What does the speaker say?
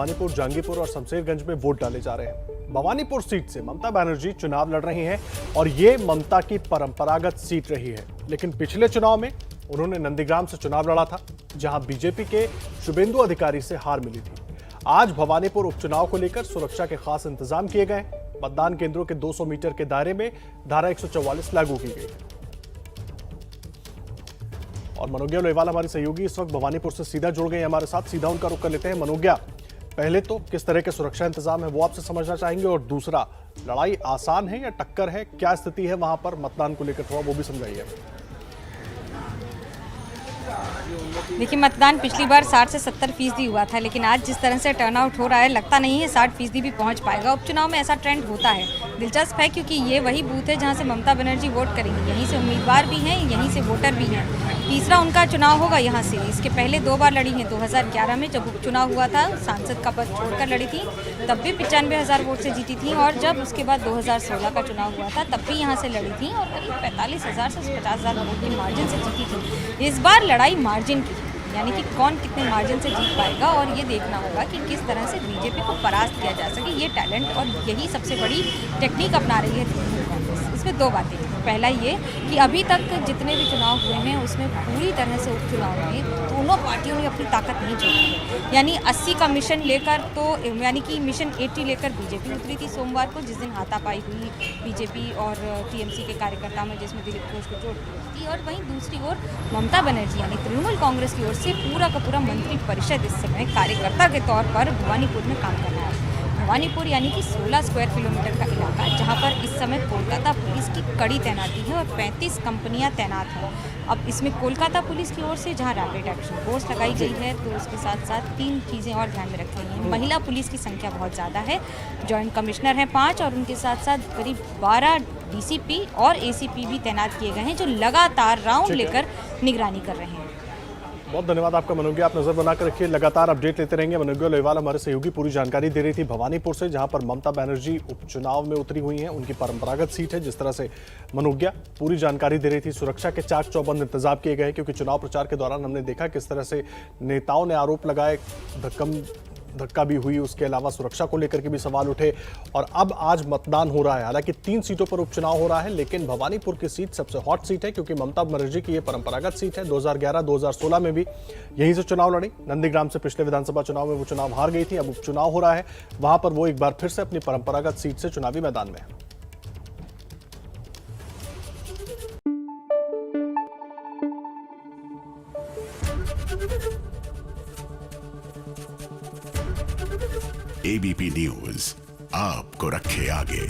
भवानीपुर, जहांगीरपुर और शमशेरगंज में वोट डाले जा रहे हैं। भवानीपुर सीट से ममता बनर्जी चुनाव लड़ रही हैं और ये ममता की परंपरागत सीट रही है। लेकिन पिछले चुनाव में उन्होंने नंदीग्राम से चुनाव लड़ा था, जहां बीजेपी के शुभेंदु अधिकारी से हार मिली थी। आज भवानीपुर उपचुनाव को लेकर सुरक्षा के खास इंतजाम किए गए। मतदान केंद्रों के 200 मीटर के दायरे में धारा 144 लागू की गई। और मनोज्ञा लोहेवाल हमारी सहयोगी इस वक्त भवानीपुर से सीधा जुड़ गए हमारे साथ। सीधा उनका रुख कर लेते हैं। मनोज्ञा, पहले तो किस तरह के सुरक्षा इंतजाम है वो आपसे समझना चाहेंगे, और दूसरा, लड़ाई आसान है या टक्कर है, क्या स्थिति है वहां पर मतदान को लेकर, थोड़ा वो भी समझाइए। देखिए, मतदान पिछली बार 60 से 70% हुआ था, लेकिन आज जिस तरह से टर्नआउट हो रहा है, लगता नहीं है 60% भी पहुंच पाएगा। उपचुनाव में ऐसा ट्रेंड होता है। दिलचस्प है क्योंकि ये वही बूथ है जहां से ममता बनर्जी वोट करेंगी। यहीं से उम्मीदवार भी हैं, यहीं से वोटर भी हैं। तीसरा उनका चुनाव होगा यहाँ से। इसके पहले 2 बार लड़ी हैं। 2011 में जब उपचुनाव हुआ था, सांसद का पद छोड़कर लड़ी थी, तब भी 95,000 वोट से जीती थी। और जब उसके बाद 2016 का चुनाव हुआ था, तब भी यहाँ से लड़ी थी और करीब 45,000 से 50,000 वोट के मार्जिन से जीती थी। इस बार लड़ाई मार्जिन की, यानी कि कौन कितने मार्जिन से जीत पाएगा, और ये देखना होगा कि किस तरह से बीजेपी को परास्त किया जा सके। ये टैलेंट और यही सबसे बड़ी टेक्निक अपना रही है तृणमूल कांग्रेस। इसमें 2 बातें। पहला ये कि अभी तक जितने भी चुनाव हुए हैं उसमें पूरी तरह से उपचुनाव में दोनों पार्टियों ने अपनी ताकत नहीं झोंकी। यानी 80 का मिशन लेकर, तो यानी कि मिशन 80 लेकर बीजेपी उतरी थी सोमवार को, जिस दिन हाथापाई हुई बीजेपी और टीएमसी के कार्यकर्ता में, जिसमें दिलीप घोष को चोट पहुंची थी। और वहीं दूसरी ओर ममता बनर्जी यानी तृणमूल कांग्रेस की ओर से पूरा का पूरा मंत्री परिषद इस समय कार्यकर्ता के तौर पर भवानीपुर में काम कर रहा है। भवानीपुर यानी कि 16 स्क्वायर किलोमीटर का इलाका, जहां पर इस समय कोलकाता पुलिस की कड़ी तैनाती है और 35 कंपनियां तैनात हैं। अब इसमें कोलकाता पुलिस की ओर से जहां रैपिड एक्शन फोर्स लगाई गई है, तो उसके साथ साथ 3 चीज़ें और ध्यान में रखी गई हैं। महिला पुलिस की संख्या बहुत ज़्यादा है। जॉइंट कमिश्नर हैं 5, और उनके साथ साथ करीब 12 डीसीपी और एसीपी भी तैनात किए गए हैं, जो लगातार राउंड लेकर निगरानी कर रहे हैं। बहुत धन्यवाद आपका मनोज्ञा, आप नजर बनाकर रखिए, लगातार अपडेट लेते रहेंगे। मनोज्ञा लोहेवाल हमारे सहयोगी पूरी जानकारी दे रही थी भवानीपुर से, जहां पर ममता बनर्जी उपचुनाव में उतरी हुई हैं। उनकी परंपरागत सीट है। जिस तरह से मनोज्ञा पूरी जानकारी दे रही थी, सुरक्षा के चाक चौबंद इंतजाम किए गए, क्योंकि चुनाव प्रचार के दौरान हमने देखा किस तरह से नेताओं ने आरोप लगाए, धक्का भी हुई, उसके अलावा सुरक्षा को लेकर के भी सवाल उठे। और अब आज मतदान हो रहा है। हालांकि 3 सीटों पर उपचुनाव हो रहा है, लेकिन भवानीपुर की सीट सबसे हॉट सीट है, क्योंकि ममता बनर्जी की ये परंपरागत सीट है। 2011, 2016 में भी यहीं से चुनाव लड़ी। नंदीग्राम से पिछले विधानसभा चुनाव में वो चुनाव हार गई थी। अब उपचुनाव हो रहा है, वहां पर वो एक बार फिर से अपनी परंपरागत सीट से चुनावी मैदान में है। एबीपी न्यूज आपको रखे आगे।